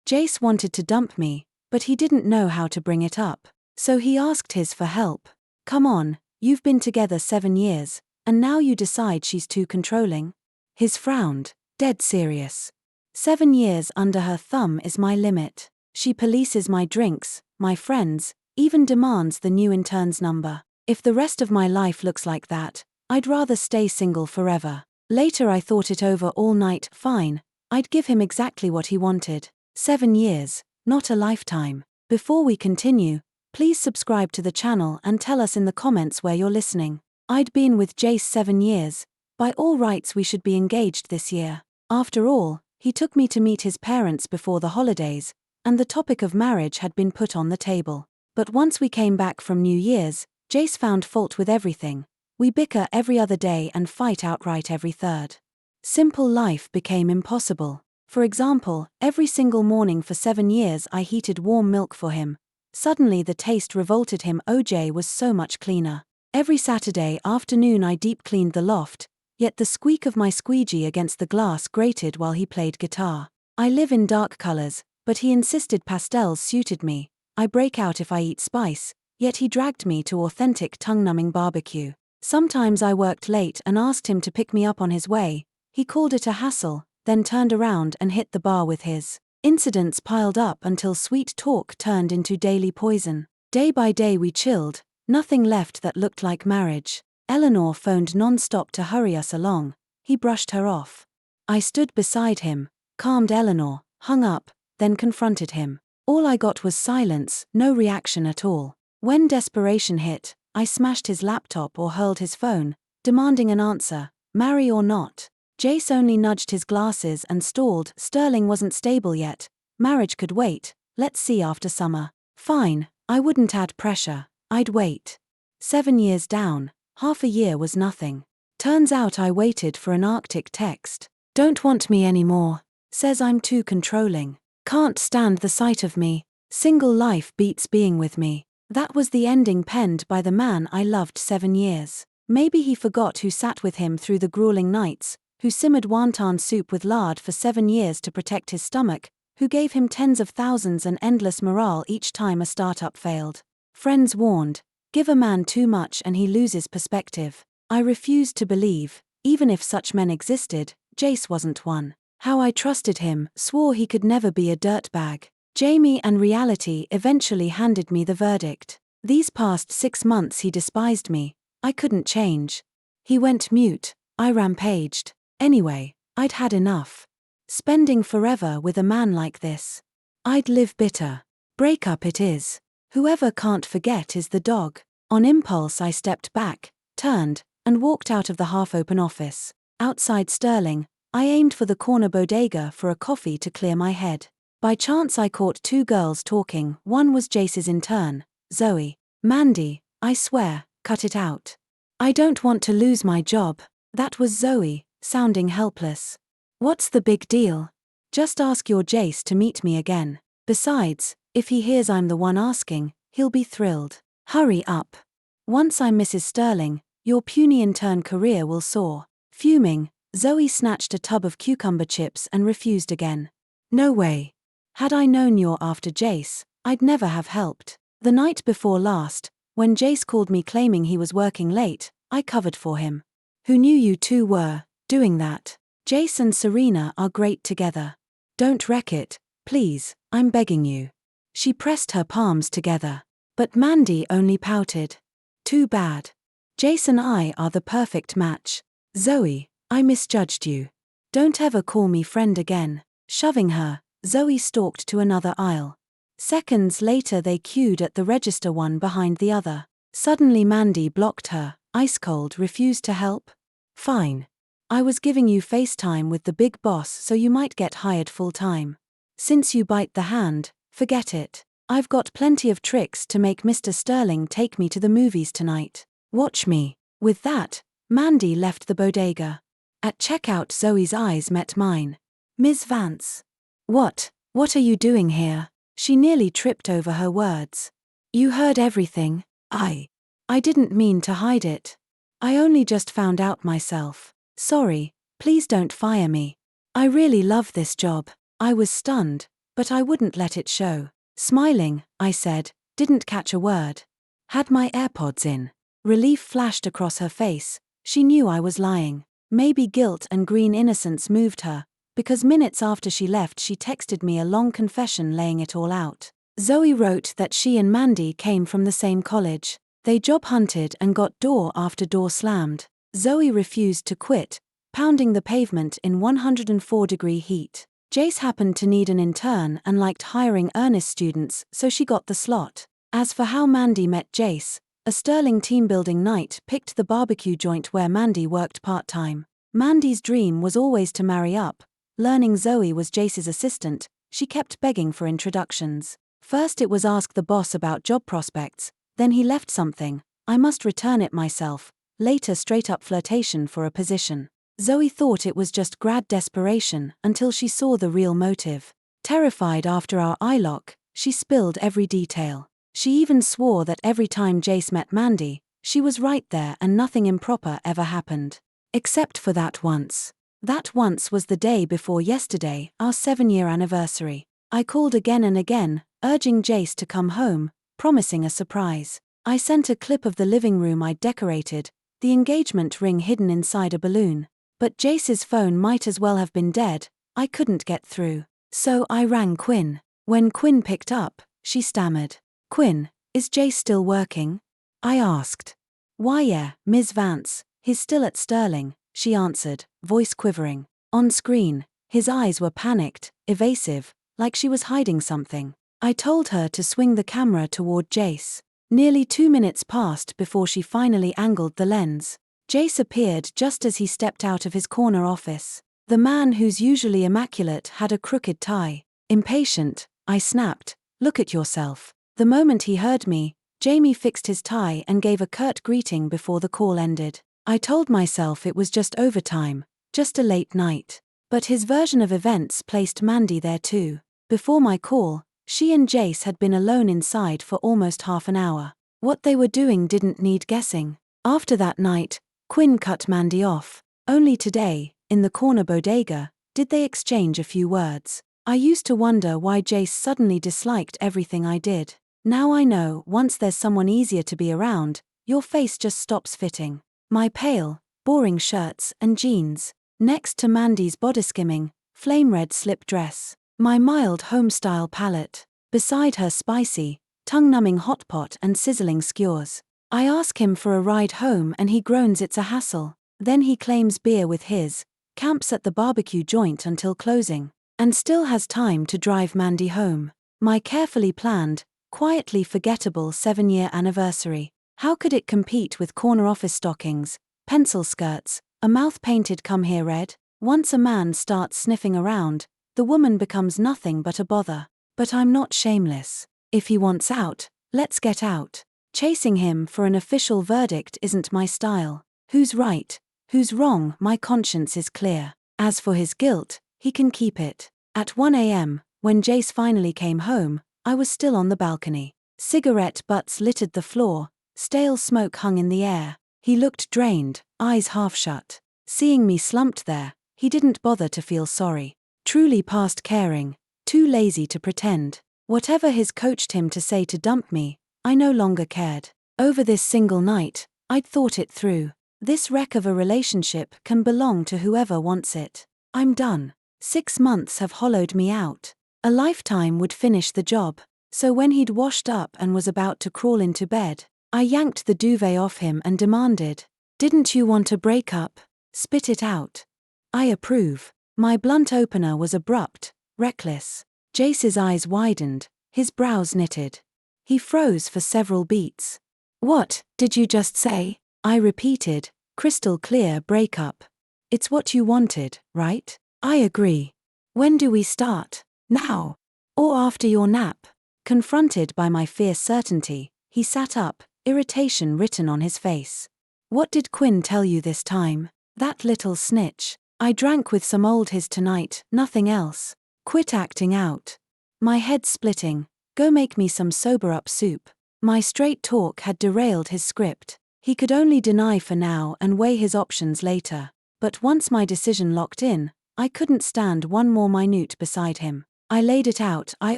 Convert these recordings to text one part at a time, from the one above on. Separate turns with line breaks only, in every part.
Jace wanted to dump me, but he didn't know how to bring it up. So he asked his for help. Come on, you've been together 7 years, and now you decide she's too controlling? His frowned, dead serious. 7 years under her thumb is my limit. She polices my drinks, my friends, even demands the new intern's number. If the rest of my life looks like that, I'd rather stay single forever. Later I thought it over all night. Fine, I'd give him exactly what he wanted. 7 years, not a lifetime. Before we continue, please subscribe to the channel and tell us in the comments where you're listening. I'd been with Jace 7 years. By all rights we should be engaged this year. After all, he took me to meet his parents before the holidays, and the topic of marriage had been put on the table. But once we came back from New Year's, Jace found fault with everything. We bicker every other day and fight outright every third. Simple life became impossible. For example, every single morning for 7 years I heated warm milk for him. Suddenly the taste revolted him. OJ was so much cleaner. Every Saturday afternoon I deep cleaned the loft, yet the squeak of my squeegee against the glass grated while he played guitar. I live in dark colors, but he insisted pastels suited me. I break out if I eat spice, yet he dragged me to authentic tongue-numbing barbecue. Sometimes I worked late and asked him to pick me up on his way. He called it a hassle, then turned around and hit the bar with his. Incidents piled up until sweet talk turned into daily poison. Day by day we chilled, nothing left that looked like marriage. Eleanor phoned non-stop to hurry us along. He brushed her off. I stood beside him, calmed Eleanor, hung up, then confronted him. All I got was silence, no reaction at all. When desperation hit, I smashed his laptop or hurled his phone, demanding an answer, marry or not. Jace only nudged his glasses and stalled. Sterling wasn't stable yet. Marriage could wait, let's see after summer. Fine, I wouldn't add pressure, I'd wait. 7 years down, half a year was nothing. Turns out I waited for an Arctic text. Don't want me anymore. Says I'm too controlling. Can't stand the sight of me. Single life beats being with me. That was the ending penned by the man I loved 7 years. Maybe he forgot who sat with him through the grueling nights, who simmered wonton soup with lard for 7 years to protect his stomach, who gave him tens of thousands and endless morale each time a startup failed. Friends warned, give a man too much and he loses perspective. I refused to believe, even if such men existed, Jace wasn't one. How I trusted him, swore he could never be a dirtbag. Jamie and reality eventually handed me the verdict. These past 6 months he despised me. I couldn't change. He went mute. I rampaged. Anyway, I'd had enough. Spending forever with a man like this. I'd live bitter. Breakup it is. Whoever can't forget is the dog. On impulse I stepped back, turned, and walked out of the half-open office. Outside Sterling, I aimed for the corner bodega for a coffee to clear my head. By chance I caught 2 girls talking. One was Jace's intern, Zoe. Mandy, I swear, cut it out. I don't want to lose my job. That was Zoe, sounding helpless. What's the big deal? Just ask your Jace to meet me again. Besides, if he hears I'm the one asking, he'll be thrilled. Hurry up. Once I'm Mrs. Sterling, your puny intern career will soar. Fuming, Zoe snatched a tub of cucumber chips and refused again. No way. Had I known you're after Jace, I'd never have helped. The night before last, when Jace called me claiming he was working late, I covered for him. Who knew you two were doing that? Jace and Serena are great together. Don't wreck it, please, I'm begging you. She pressed her palms together. But Mandy only pouted. Too bad. Jace and I are the perfect match. Zoe, I misjudged you. Don't ever call me friend again. Shoving her, Zoe stalked to another aisle. Seconds later they queued at the register, one behind the other. Suddenly Mandy blocked her, ice cold. Refused to help? Fine. I was giving you FaceTime with the big boss so you might get hired full-time. Since you bite the hand, forget it. I've got plenty of tricks to make Mr. Sterling take me to the movies tonight. Watch me. With that, Mandy left the bodega. At checkout Zoe's eyes met mine. Ms. Vance. What are you doing here? She nearly tripped over her words. You heard everything. I didn't mean to hide it. I only just found out myself. Sorry, please don't fire me. I really love this job. I was stunned. but I wouldn't let it show. Smiling, I said, didn't catch a word. Had my AirPods in. Relief flashed across her face. She knew I was lying. Maybe guilt and green innocence moved her, because minutes after she left she texted me a long confession laying it all out. Zoe wrote that she and Mandy came from the same college. They job hunted and got door after door slammed. Zoe refused to quit, pounding the pavement in 104-degree heat. Jace happened to need an intern and liked hiring earnest students, so she got the slot. As for how Mandy met Jace, a sterling team-building night picked the barbecue joint where Mandy worked part-time. Mandy's dream was always to marry up. Learning Zoe was Jace's assistant, she kept begging for introductions. First it was ask the boss about job prospects, then he left something, I must return it myself, later straight-up flirtation for a position. Zoe thought it was just grad desperation until she saw the real motive. Terrified after our eye lock, she spilled every detail. She even swore that every time Jace met Mandy, she was right there and nothing improper ever happened. Except for that once. That once was the day before yesterday, our 7-year anniversary. I called again and again, urging Jace to come home, promising a surprise. I sent a clip of the living room I'd decorated, the engagement ring hidden inside a balloon. But Jace's phone might as well have been dead, I couldn't get through. So I rang Quinn. When Quinn picked up, she stammered. "Quinn, is Jace still working?" I asked. "Why yeah, Ms. Vance, he's still at Sterling," she answered, voice quivering. On screen, his eyes were panicked, evasive, like she was hiding something. I told her to swing the camera toward Jace. Nearly 2 minutes passed before she finally angled the lens. Jace appeared just as he stepped out of his corner office. The man who's usually immaculate had a crooked tie. Impatient, I snapped, "Look at yourself." The moment he heard me, Jamie fixed his tie and gave a curt greeting before the call ended. I told myself it was just overtime, just a late night. But his version of events placed Mandy there too. Before my call, she and Jace had been alone inside for almost half an hour. What they were doing didn't need guessing. After that night, Quinn cut Mandy off. Only today, in the corner bodega, did they exchange a few words. I used to wonder why Jace suddenly disliked everything I did. Now I know, once there's someone easier to be around, your face just stops fitting. My pale, boring shirts and jeans, next to Mandy's body-skimming, flame-red slip dress. My mild home-style palette, beside her spicy, tongue-numbing hot pot and sizzling skewers. I ask him for a ride home and he groans it's a hassle. Then he claims beer with his, camps at the barbecue joint until closing, and still has time to drive Mandy home. My carefully planned, quietly forgettable 7-year anniversary. How could it compete with corner office stockings, pencil skirts, a mouth painted "Come here" red? Once a man starts sniffing around, the woman becomes nothing but a bother. But I'm not shameless. If he wants out, let's get out. Chasing him for an official verdict isn't my style. Who's right, who's wrong, my conscience is clear. As for his guilt, he can keep it. At 1 a.m., when Jace finally came home, I was still on the balcony. Cigarette butts littered the floor, stale smoke hung in the air. He looked drained, eyes half shut. Seeing me slumped there, he didn't bother to feel sorry. Truly past caring, too lazy to pretend. Whatever his coached him to say to dump me, I no longer cared. Over this single night, I'd thought it through. This wreck of a relationship can belong to whoever wants it. I'm done. 6 months have hollowed me out. A lifetime would finish the job. So when he'd washed up and was about to crawl into bed, I yanked the duvet off him and demanded, "Didn't you want a breakup? Spit it out." I approve. My blunt opener was abrupt, reckless. Jace's eyes widened, his brows knitted. He froze for several beats. "What did you just say?" I repeated, crystal clear breakup. "It's what you wanted, right?" "I agree." "When do we start? Now? Or after your nap?" Confronted by my fierce certainty, he sat up, irritation written on his face. "What did Quinn tell you this time? That little snitch." "I drank with some old his tonight, nothing else." "Quit acting out." My head splitting, "Go make me some sober-up soup." My straight talk had derailed his script. He could only deny for now and weigh his options later. But once my decision locked in, I couldn't stand one more minute beside him. I laid it out. I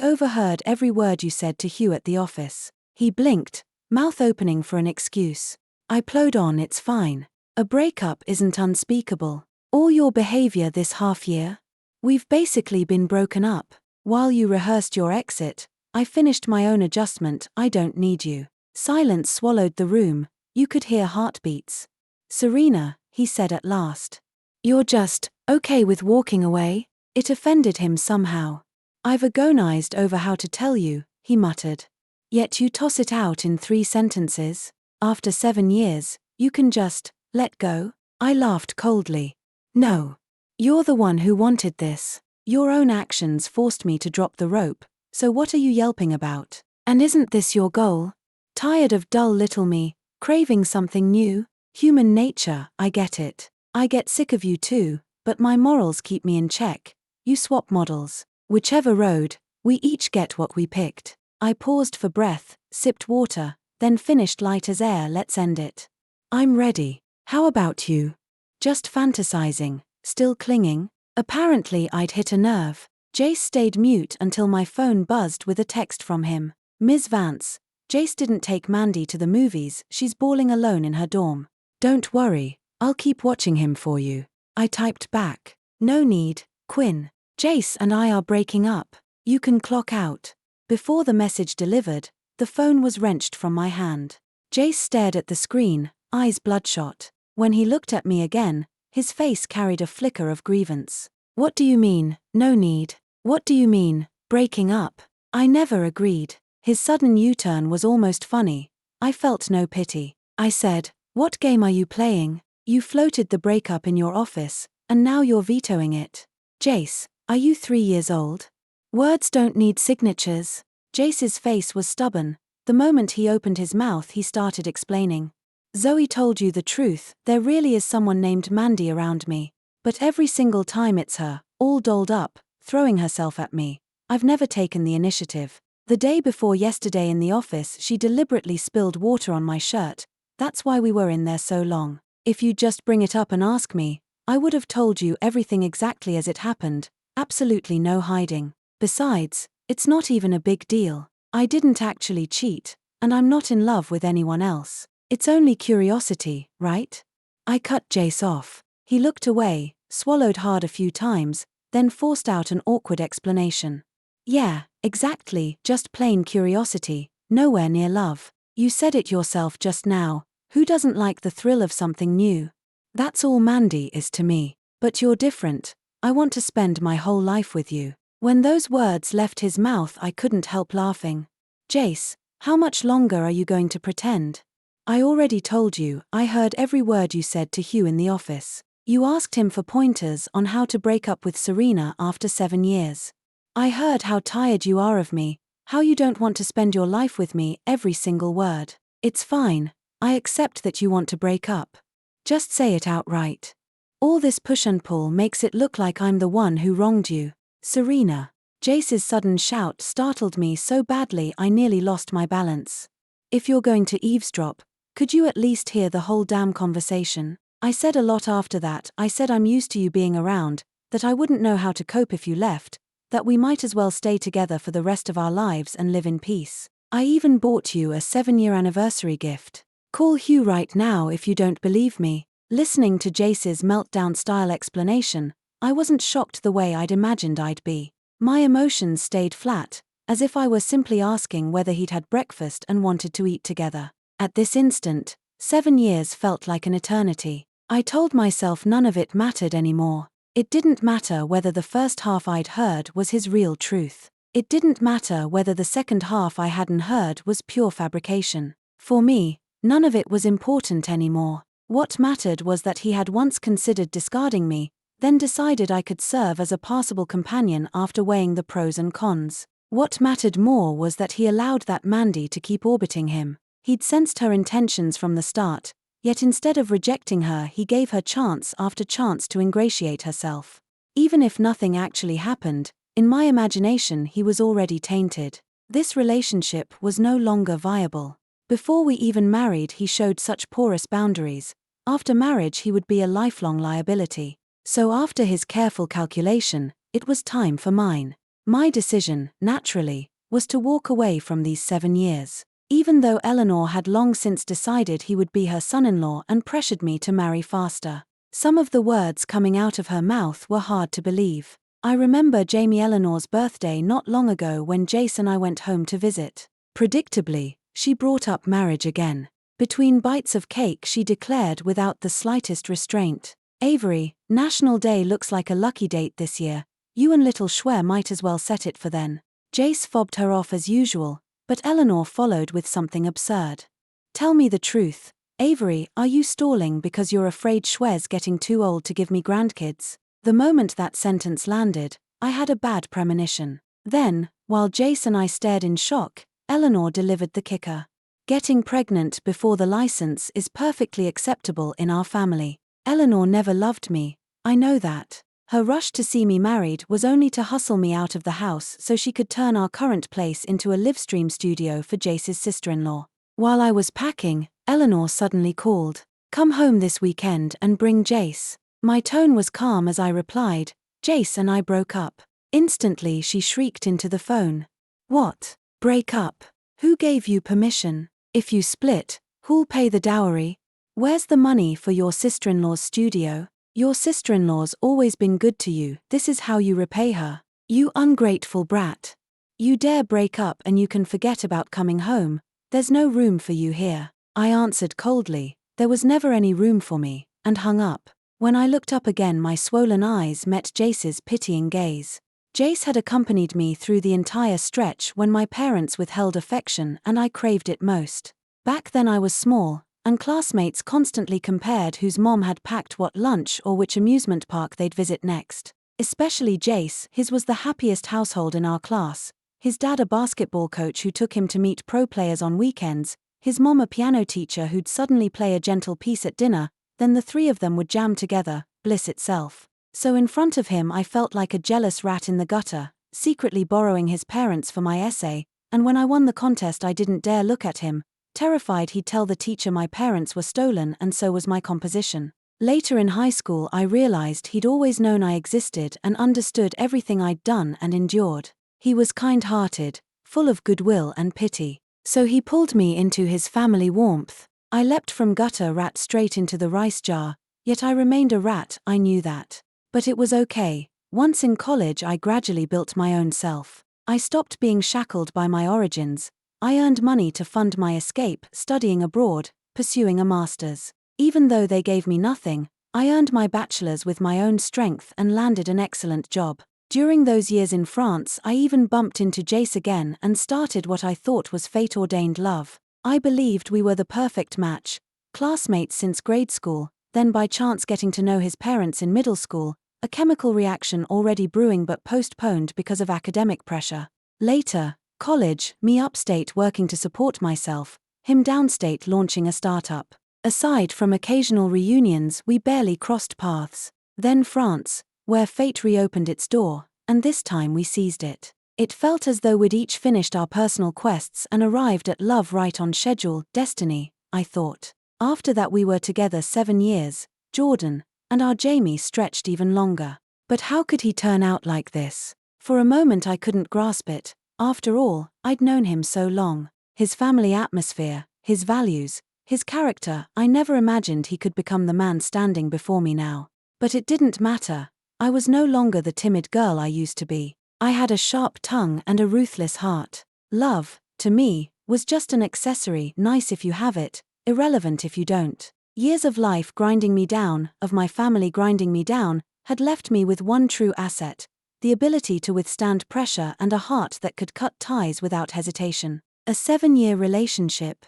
overheard every word you said to Hugh at the office. He blinked, mouth opening for an excuse. I plowed on. It's fine. A breakup isn't unspeakable. All your behavior this half year? We've basically been broken up. While you rehearsed your exit, I finished my own adjustment. I don't need you. Silence swallowed the room. You could hear heartbeats. Serena, he said at last. You're just okay with walking away? It offended him somehow. I've agonized over how to tell you, he muttered. Yet you toss it out in 3 sentences. After 7 years, you can just let go? I laughed coldly. No. You're the one who wanted this. Your own actions forced me to drop the rope, so what are you yelping about? And isn't this your goal? Tired of dull little me, craving something new? Human nature, I get it. I get sick of you too, but my morals keep me in check. You swap models. Whichever road, we each get what we picked. I paused for breath, sipped water, then finished light as air. Let's end it. I'm ready. How about you? Just fantasizing, still clinging? Apparently I'd hit a nerve. Jace stayed mute until my phone buzzed with a text from him. Ms. Vance, Jace didn't take Mandy to the movies. She's bawling alone in her dorm. Don't worry, I'll keep watching him for you. I typed back. No need, Quinn. Jace and I are breaking up. You can clock out. Before the message delivered, the phone was wrenched from my hand. Jace stared at the screen, eyes bloodshot. When he looked at me again, his face carried a flicker of grievance. What do you mean, no need? What do you mean, breaking up? I never agreed. His sudden U-turn was almost funny. I felt no pity. I said, what game are you playing? You floated the breakup in your office, and now you're vetoing it. Jace, are you 3 years old? Words don't need signatures. Jace's face was stubborn. The moment he opened his mouth he started explaining. Zoe told you the truth, there really is someone named Mandy around me. But every single time it's her, all dolled up, throwing herself at me. I've never taken the initiative. The day before yesterday in the office she deliberately spilled water on my shirt. That's why we were in there so long. If you'd just bring it up and ask me, I would have told you everything exactly as it happened. Absolutely no hiding. Besides, it's not even a big deal. I didn't actually cheat, and I'm not in love with anyone else. It's only curiosity, right? I cut Jace off. He looked away, swallowed hard a few times, then forced out an awkward explanation. Yeah, exactly, just plain curiosity, nowhere near love. You said it yourself just now. Who doesn't like the thrill of something new? That's all Mandy is to me. But you're different. I want to spend my whole life with you. When those words left his mouth I couldn't help laughing. Jace, how much longer are you going to pretend? I already told you, I heard every word you said to Hugh in the office. You asked him for pointers on how to break up with Serena after 7 years. I heard how tired you are of me, how you don't want to spend your life with me, every single word. It's fine, I accept that you want to break up. Just say it outright. All this push and pull makes it look like I'm the one who wronged you. Serena. Jace's sudden shout startled me so badly I nearly lost my balance. If you're going to eavesdrop, could you at least hear the whole damn conversation? I said a lot after that. I said I'm used to you being around, that I wouldn't know how to cope if you left, that we might as well stay together for the rest of our lives and live in peace. I even bought you a 7-year anniversary gift. Call Hugh right now if you don't believe me. Listening to Jace's meltdown-style explanation, I wasn't shocked the way I'd imagined I'd be. My emotions stayed flat, as if I were simply asking whether he'd had breakfast and wanted to eat together. At this instant, 7 years felt like an eternity. I told myself none of it mattered anymore. It didn't matter whether the first half I'd heard was his real truth. It didn't matter whether the second half I hadn't heard was pure fabrication. For me, none of it was important anymore. What mattered was that he had once considered discarding me, then decided I could serve as a passable companion after weighing the pros and cons. What mattered more was that he allowed that Mandy to keep orbiting him. He'd sensed her intentions from the start, yet instead of rejecting her he gave her chance after chance to ingratiate herself. Even if nothing actually happened, in my imagination he was already tainted. This relationship was no longer viable. Before we even married he showed such porous boundaries. After marriage he would be a lifelong liability. So after his careful calculation, it was time for mine. My decision, naturally, was to walk away from these 7 years. Even though Eleanor had long since decided he would be her son-in-law and pressured me to marry faster. Some of the words coming out of her mouth were hard to believe. I remember Jamie Eleanor's birthday not long ago when Jace and I went home to visit. Predictably, she brought up marriage again. Between bites of cake she declared without the slightest restraint, "Avery, National Day looks like a lucky date this year. You and little Schwer might as well set it for then." Jace fobbed her off as usual, but Eleanor followed with something absurd. "Tell me the truth, Avery, are you stalling because you're afraid Schwer's getting too old to give me grandkids?" The moment that sentence landed, I had a bad premonition. Then, while Jace and I stared in shock, Eleanor delivered the kicker. "Getting pregnant before the license is perfectly acceptable in our family. Eleanor never loved me, I know that. Her rush to see me married was only to hustle me out of the house so she could turn our current place into a livestream studio for Jace's sister-in-law." While I was packing, Eleanor suddenly called, "Come home this weekend and bring Jace." My tone was calm as I replied, "Jace and I broke up." Instantly she shrieked into the phone. "What? Break up? Who gave you permission? If you split, who'll pay the dowry? Where's the money for your sister-in-law's studio? Your sister-in-law's always been good to you, this is how you repay her. You ungrateful brat. You dare break up and you can forget about coming home, there's no room for you here." I answered coldly, there was never any room for me, and hung up. When I looked up again my swollen eyes met Jace's pitying gaze. Jace had accompanied me through the entire stretch when my parents withheld affection and I craved it most. Back then I was small, and classmates constantly compared whose mom had packed what lunch or which amusement park they'd visit next. Especially Jace, his was the happiest household in our class. His dad a basketball coach who took him to meet pro players on weekends, his mom a piano teacher who'd suddenly play a gentle piece at dinner, then the three of them would jam together, bliss itself. So in front of him I felt like a jealous rat in the gutter, secretly borrowing his parents for my essay, and when I won the contest I didn't dare look at him, terrified he'd tell the teacher my parents were stolen and so was my composition. Later in high school I realized he'd always known I existed and understood everything I'd done and endured. He was kind-hearted, full of goodwill and pity. So he pulled me into his family warmth. I leapt from gutter rat straight into the rice jar, yet I remained a rat, I knew that. But it was okay. Once in college I gradually built my own self. I stopped being shackled by my origins. I earned money to fund my escape, studying abroad, pursuing a master's. Even though they gave me nothing, I earned my bachelor's with my own strength and landed an excellent job. During those years in France I even bumped into Jace again and started what I thought was fate-ordained love. I believed we were the perfect match, classmates since grade school, then by chance getting to know his parents in middle school, a chemical reaction already brewing but postponed because of academic pressure. Later, college, me upstate working to support myself, him downstate launching a startup. Aside from occasional reunions we barely crossed paths. Then France, where fate reopened its door, and this time we seized it. It felt as though we'd each finished our personal quests and arrived at love right on schedule, destiny, I thought. After that we were together 7 years, Jordan, and our Jamie stretched even longer. But how could he turn out like this? For a moment I couldn't grasp it. After all, I'd known him so long. His family atmosphere, his values, his character, I never imagined he could become the man standing before me now. But it didn't matter. I was no longer the timid girl I used to be. I had a sharp tongue and a ruthless heart. Love, to me, was just an accessory, nice if you have it, irrelevant if you don't. Years of life grinding me down, of my family grinding me down, had left me with one true asset, the ability to withstand pressure and a heart that could cut ties without hesitation. A 7-year relationship.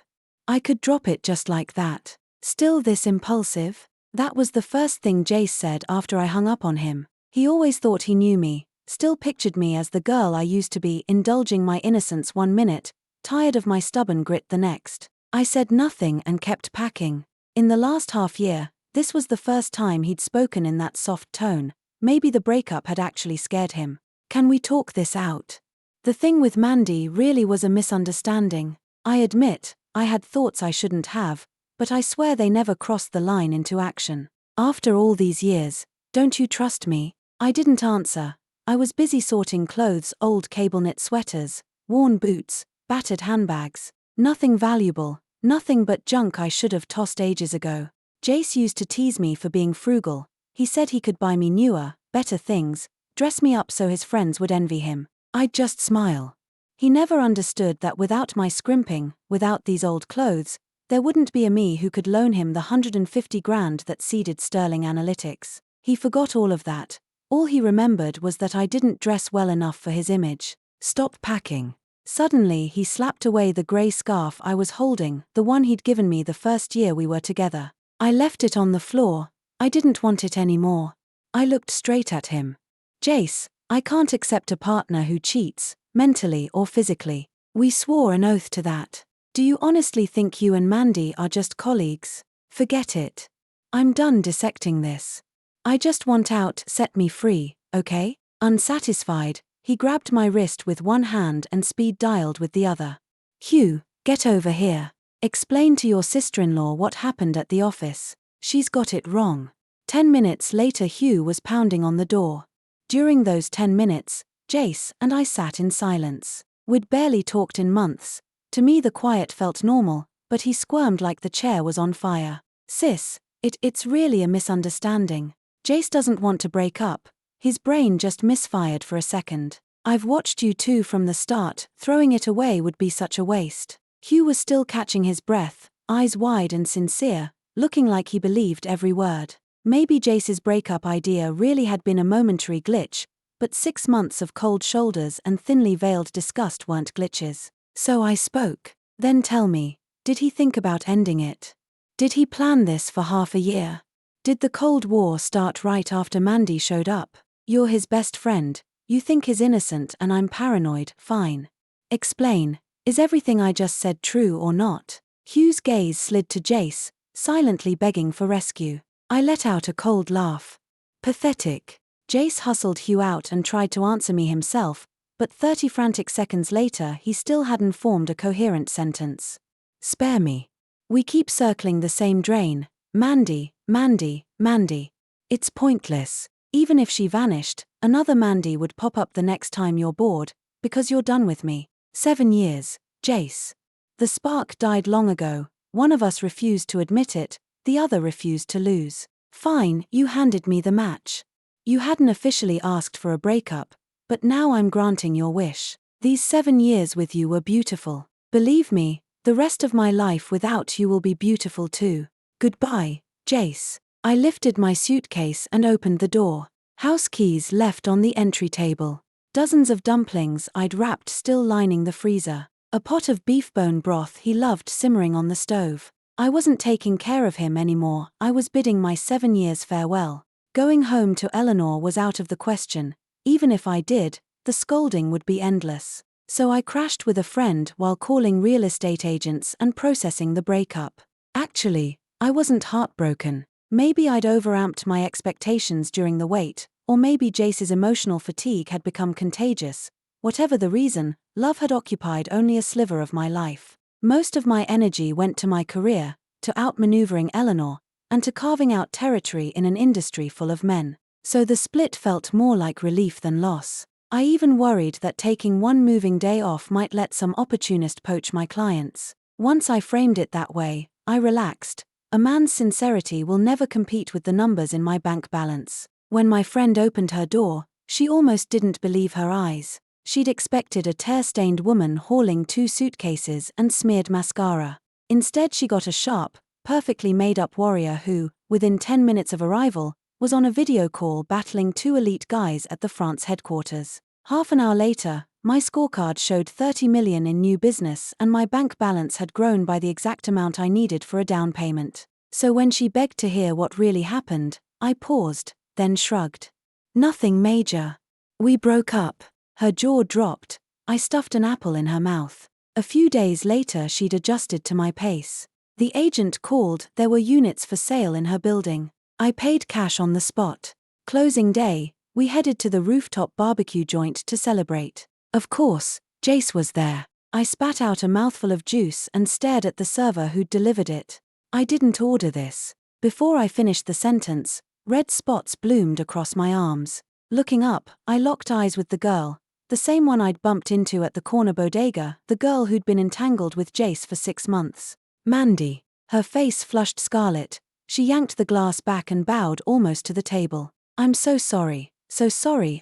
I could drop it just like that. Still this impulsive? That was the first thing Jace said after I hung up on him. He always thought he knew me, still pictured me as the girl I used to be, indulging my innocence 1 minute, tired of my stubborn grit the next. I said nothing and kept packing. In the last half year, this was the first time he'd spoken in that soft tone. Maybe the breakup had actually scared him. Can we talk this out? The thing with Mandy really was a misunderstanding. I admit, I had thoughts I shouldn't have, but I swear they never crossed the line into action. After all these years, don't you trust me? I didn't answer. I was busy sorting clothes, old cable-knit sweaters, worn boots, battered handbags. Nothing valuable, nothing but junk I should have tossed ages ago. Jace used to tease me for being frugal. He said he could buy me newer, better things, dress me up so his friends would envy him. I'd just smile. He never understood that without my scrimping, without these old clothes, there wouldn't be a me who could loan him the 150 grand that seeded Sterling Analytics. He forgot all of that. All he remembered was that I didn't dress well enough for his image. Stop packing. Suddenly he slapped away the grey scarf I was holding, the one he'd given me the first year we were together. I left it on the floor. I didn't want it anymore. I looked straight at him. Jace, I can't accept a partner who cheats, mentally or physically. We swore an oath to that. Do you honestly think you and Mandy are just colleagues? Forget it. I'm done dissecting this. I just want out, set me free, okay? Unsatisfied, he grabbed my wrist with one hand and speed-dialed with the other. Hugh, get over here. Explain to your sister-in-law what happened at the office. She's got it wrong. 10 minutes later Hugh was pounding on the door. During those 10 minutes, Jace and I sat in silence. We'd barely talked in months. To me the quiet felt normal, but he squirmed like the chair was on fire. Sis, it's really a misunderstanding. Jace doesn't want to break up. His brain just misfired for a second. I've watched you two from the start, throwing it away would be such a waste. Hugh was still catching his breath, eyes wide and sincere, looking like he believed every word. Maybe Jace's breakup idea really had been a momentary glitch, but 6 months of cold shoulders and thinly veiled disgust weren't glitches. So I spoke. Then tell me, did he think about ending it? Did he plan this for half a year? Did the Cold War start right after Mandy showed up? You're his best friend, you think he's innocent and I'm paranoid, fine. Explain, is everything I just said true or not? Hugh's gaze slid to Jace, silently begging for rescue. I let out a cold laugh. Pathetic. Jace hustled Hugh out and tried to answer me himself, but 30 frantic seconds later he still hadn't formed a coherent sentence. Spare me. We keep circling the same drain. Mandy, Mandy, Mandy. It's pointless. Even if she vanished, another Mandy would pop up the next time you're bored, because you're done with me. 7 years, Jace. The spark died long ago. One of us refused to admit it, the other refused to lose. Fine, you handed me the match. You hadn't officially asked for a breakup, but now I'm granting your wish. These 7 years with you were beautiful. Believe me, the rest of my life without you will be beautiful too. Goodbye, Jace. I lifted my suitcase and opened the door. House keys left on the entry table. Dozens of dumplings I'd wrapped still lining the freezer. A pot of beef bone broth he loved simmering on the stove. I wasn't taking care of him anymore, I was bidding my 7 years farewell. Going home to Eleanor was out of the question. Even if I did, the scolding would be endless. So I crashed with a friend while calling real estate agents and processing the breakup. Actually, I wasn't heartbroken. Maybe I'd overamped my expectations during the wait, or maybe Jace's emotional fatigue had become contagious. Whatever the reason, love had occupied only a sliver of my life. Most of my energy went to my career, to outmaneuvering Eleanor, and to carving out territory in an industry full of men. So the split felt more like relief than loss. I even worried that taking one moving day off might let some opportunist poach my clients. Once I framed it that way, I relaxed. A man's sincerity will never compete with the numbers in my bank balance. When my friend opened her door, she almost didn't believe her eyes. She'd expected a tear-stained woman hauling 2 suitcases and smeared mascara. Instead she got a sharp, perfectly made-up warrior who, within 10 minutes of arrival, was on a video call battling 2 elite guys at the France headquarters. Half an hour later, my scorecard showed 30 million in new business and my bank balance had grown by the exact amount I needed for a down payment. So when she begged to hear what really happened, I paused, then shrugged. Nothing major. We broke up. Her jaw dropped. I stuffed an apple in her mouth. A few days later she'd adjusted to my pace. The agent called, there were units for sale in her building. I paid cash on the spot. Closing day, we headed to the rooftop barbecue joint to celebrate. Of course, Jace was there. I spat out a mouthful of juice and stared at the server who'd delivered it. I didn't order this. Before I finished the sentence, red spots bloomed across my arms. Looking up, I locked eyes with the girl, the same one I'd bumped into at the corner bodega, the girl who'd been entangled with Jace for 6 months. Mandy. Her face flushed scarlet. She yanked the glass back and bowed almost to the table. I'm so sorry,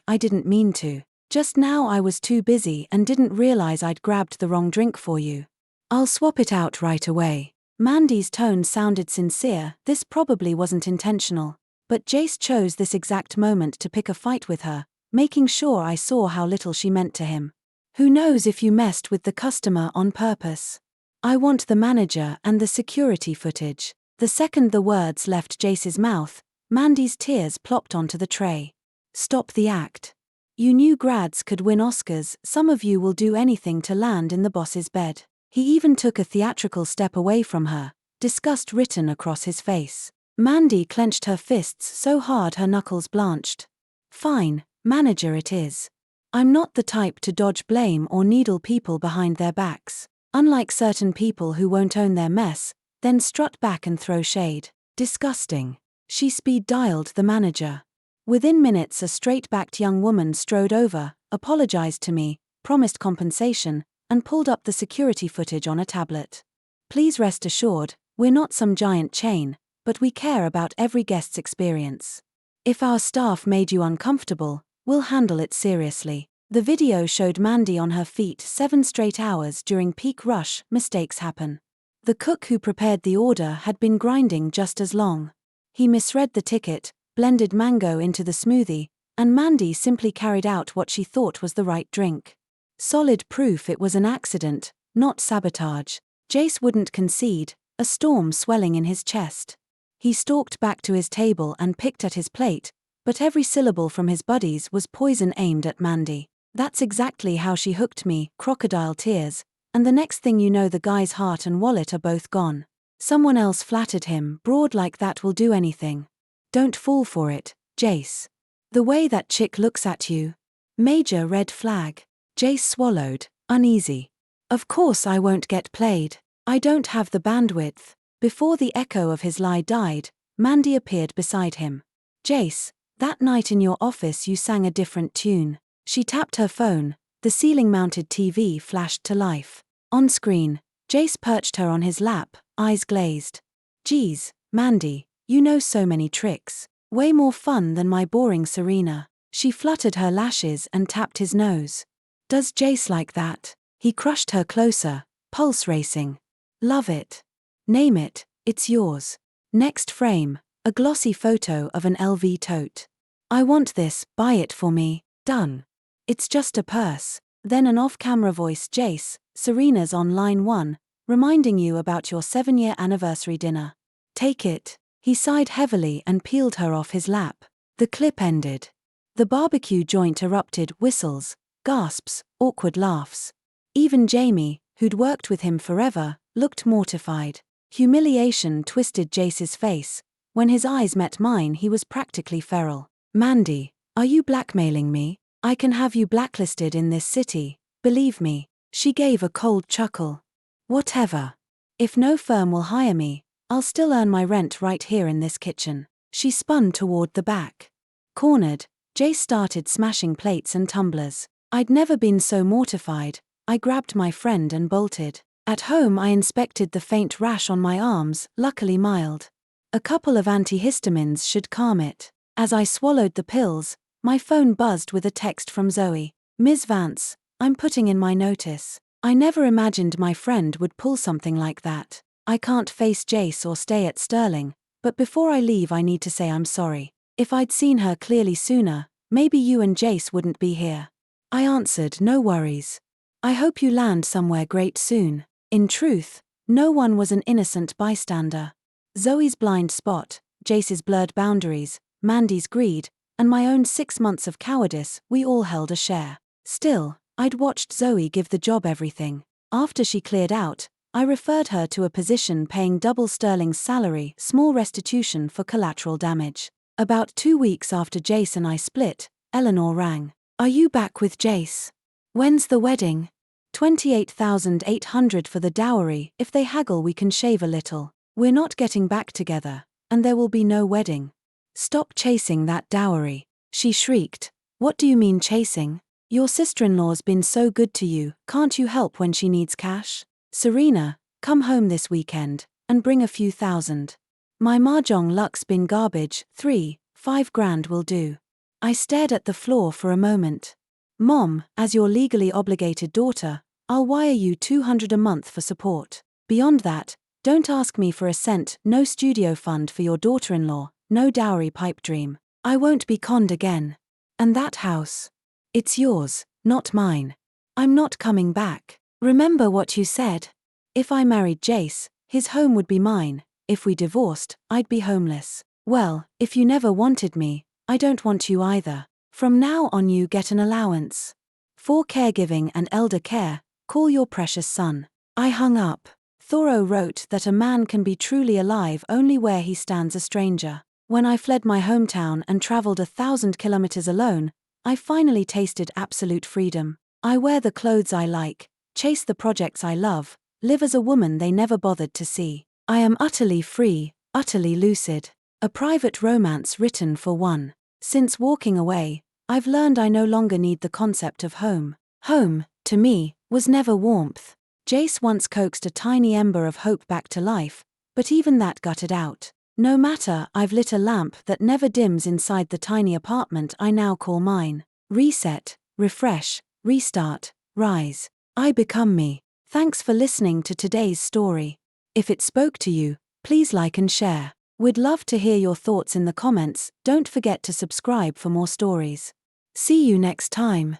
I didn't mean to. Just now I was too busy and didn't realize I'd grabbed the wrong drink for you. I'll swap it out right away. Mandy's tone sounded sincere. This probably wasn't intentional. But Jace chose this exact moment to pick a fight with her, making sure I saw how little she meant to him. Who knows if you messed with the customer on purpose? I want the manager and the security footage. The second the words left Jace's mouth, Mandy's tears plopped onto the tray. Stop the act. You new grads could win Oscars, some of you will do anything to land in the boss's bed. He even took a theatrical step away from her, disgust written across his face. Mandy clenched her fists so hard her knuckles blanched. Fine, manager it is. I'm not the type to dodge blame or needle people behind their backs. Unlike certain people who won't own their mess, then strut back and throw shade. Disgusting. She speed-dialed the manager. Within minutes a straight-backed young woman strode over, apologized to me, promised compensation, and pulled up the security footage on a tablet. Please rest assured, we're not some giant chain, but we care about every guest's experience. If our staff made you uncomfortable, we'll handle it seriously. The video showed Mandy on her feet 7 straight hours during peak rush. Mistakes happen. The cook who prepared the order had been grinding just as long. He misread the ticket, blended mango into the smoothie, and Mandy simply carried out what she thought was the right drink. Solid proof it was an accident, not sabotage. Jace wouldn't concede, a storm swelling in his chest. He stalked back to his table and picked at his plate, but every syllable from his buddies was poison aimed at Mandy. That's exactly how she hooked me, crocodile tears, and the next thing you know the guy's heart and wallet are both gone. Someone else flattered him, broad like that will do anything. Don't fall for it, Jace. The way that chick looks at you. Major red flag. Jace swallowed, uneasy. Of course I won't get played. I don't have the bandwidth. Before the echo of his lie died, Mandy appeared beside him. Jace, that night in your office you sang a different tune. She tapped her phone, the ceiling-mounted TV flashed to life. On screen, Jace perched her on his lap, eyes glazed. Geez, Mandy, you know so many tricks. Way more fun than my boring Serena. She fluttered her lashes and tapped his nose. Does Jace like that? He crushed her closer, pulse racing. Love it. Name it, it's yours. Next frame, a glossy photo of an LV tote. I want this, buy it for me, done. It's just a purse. Then an off-camera voice, Jace, Serena's on line 1, reminding you about your 7-year anniversary dinner. Take it. He sighed heavily and peeled her off his lap. The clip ended. The barbecue joint erupted, whistles, gasps, awkward laughs. Even Jamie, who'd worked with him forever, looked mortified. Humiliation twisted Jace's face. When his eyes met mine he was practically feral. Mandy, are you blackmailing me? I can have you blacklisted in this city, believe me. She gave a cold chuckle. Whatever. If no firm will hire me, I'll still earn my rent right here in this kitchen. She spun toward the back. Cornered, Jace started smashing plates and tumblers. I'd never been so mortified. I grabbed my friend and bolted. At home I inspected the faint rash on my arms, luckily mild. A couple of antihistamines should calm it. As I swallowed the pills, my phone buzzed with a text from Zoe. Ms. Vance, I'm putting in my notice. I never imagined my friend would pull something like that. I can't face Jace or stay at Sterling, but before I leave I need to say I'm sorry. If I'd seen her clearly sooner, maybe you and Jace wouldn't be here. I answered, no worries. I hope you land somewhere great soon. In truth, no one was an innocent bystander. Zoe's blind spot, Jace's blurred boundaries, Mandy's greed, and my own 6 months of cowardice, we all held a share. Still, I'd watched Zoe give the job everything. After she cleared out, I referred her to a position paying double Sterling's salary, small restitution for collateral damage. About 2 weeks after Jace and I split, Eleanor rang. Are you back with Jace? When's the wedding? 28,800 for the dowry. If they haggle we can shave a little. We're not getting back together, and there will be no wedding. Stop chasing that dowry, she shrieked, What do you mean chasing? Your sister-in-law's been so good to you, can't you help when she needs cash? Serena, come home this weekend, and bring a few thousand. My mahjong luck's been garbage, 5 grand will do. I stared at the floor for a moment. Mom, as your legally obligated daughter, I'll wire you 200 a month for support. Beyond that, don't ask me for a cent, no studio fund for your daughter-in-law, no dowry pipe dream. I won't be conned again. And that house? It's yours, not mine. I'm not coming back. Remember what you said? If I married Jace, his home would be mine. If we divorced, I'd be homeless. Well, if you never wanted me, I don't want you either. From now on you get an allowance. For caregiving and elder care, call your precious son. I hung up. Thoreau wrote that a man can be truly alive only where he stands a stranger. When I fled my hometown and traveled 1,000 kilometers alone, I finally tasted absolute freedom. I wear the clothes I like, chase the projects I love, live as a woman they never bothered to see. I am utterly free, utterly lucid. A private romance written for one. Since walking away, I've learned I no longer need the concept of home. Home, to me, was never warmth. Jace once coaxed a tiny ember of hope back to life, but even that gutted out. No matter, I've lit a lamp that never dims inside the tiny apartment I now call mine. Reset, refresh, restart, rise. I become me. Thanks for listening to today's story. If it spoke to you, please like and share. We'd love to hear your thoughts in the comments. Don't forget to subscribe for more stories. See you next time.